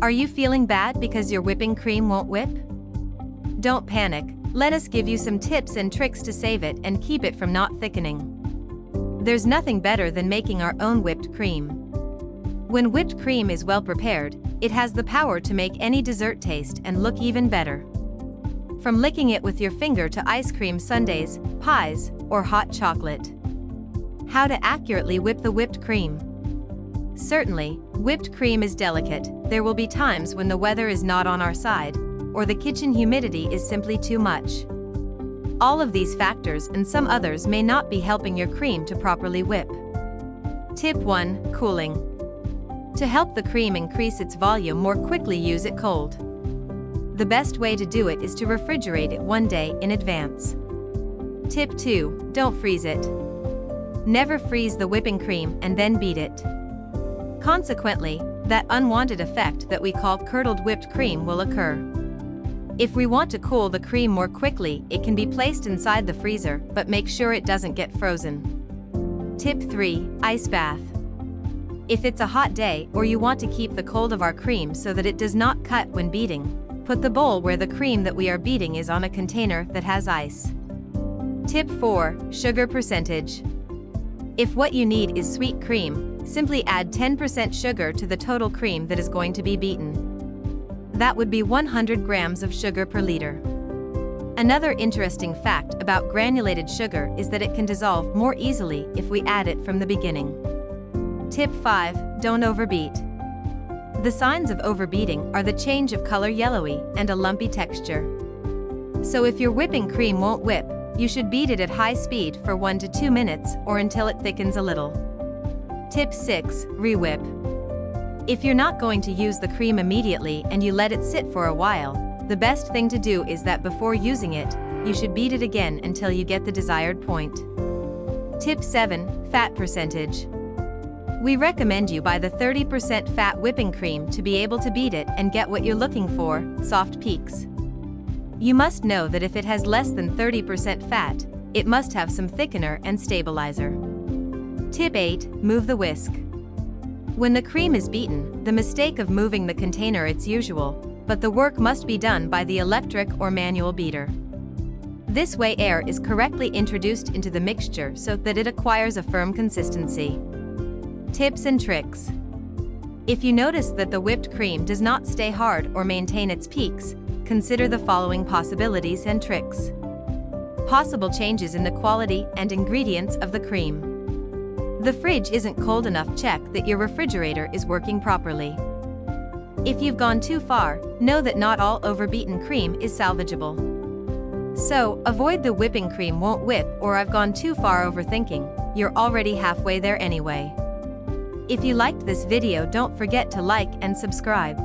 Are you feeling bad because your whipping cream won't whip? Don't panic, let us give you some tips and tricks to save it and keep it from not thickening. There's nothing better than making our own whipped cream. When whipped cream is well prepared, it has the power to make any dessert taste and look even better. From licking it with your finger to ice cream sundaes, pies, or hot chocolate. How to accurately whip the whipped cream. Certainly, whipped cream is delicate. There will be times when the weather is not on our side, or the kitchen humidity is simply too much. All of these factors and some others may not be helping your cream to properly whip. Tip 1. Cooling. To help the cream increase its volume more quickly, use it cold. The best way to do it is to refrigerate it one day in advance. Tip 2. Don't freeze it. Never freeze the whipping cream and then beat it. Consequently, that unwanted effect that we call curdled whipped cream will occur. If we want to cool the cream more quickly, it can be placed inside the freezer, but make sure it doesn't get frozen. Tip 3. Ice bath. If it's a hot day or you want to keep the cold of our cream so that it does not cut when beating, put the bowl where the cream that we are beating is on a container that has ice. Tip 4. Sugar percentage. If what you need is sweet cream, simply add 10% sugar to the total cream that is going to be beaten. That would be 100 grams of sugar per liter. Another interesting fact about granulated sugar is that it can dissolve more easily if we add it from the beginning. Tip 5. Don't overbeat. The signs of overbeating are the change of color yellowy and a lumpy texture. So if your whipping cream won't whip, you should beat it at high speed for 1 to 2 minutes or until it thickens a little. Tip 6. Re-whip. If you're not going to use the cream immediately and you let it sit for a while, the best thing to do is that before using it, you should beat it again until you get the desired point. Tip 7. Fat percentage. We recommend you buy the 30% fat whipping cream to be able to beat it and get what you're looking for, soft peaks. You must know that if it has less than 30% fat, it must have some thickener and stabilizer. Tip 8. Move the whisk. When the cream is beaten, the mistake of moving the container is usual, but the work must be done by the electric or manual beater. This way air is correctly introduced into the mixture so that it acquires a firm consistency. Tips and tricks. If you notice that the whipped cream does not stay hard or maintain its peaks, consider the following possibilities and tricks. Possible changes in the quality and ingredients of the cream. The fridge isn't cold enough, check that your refrigerator is working properly. If you've gone too far, know that not all overbeaten cream is salvageable. So, avoid the whipping cream won't whip or I've gone too far overthinking, you're already halfway there anyway. If you liked this video, don't forget to like and subscribe.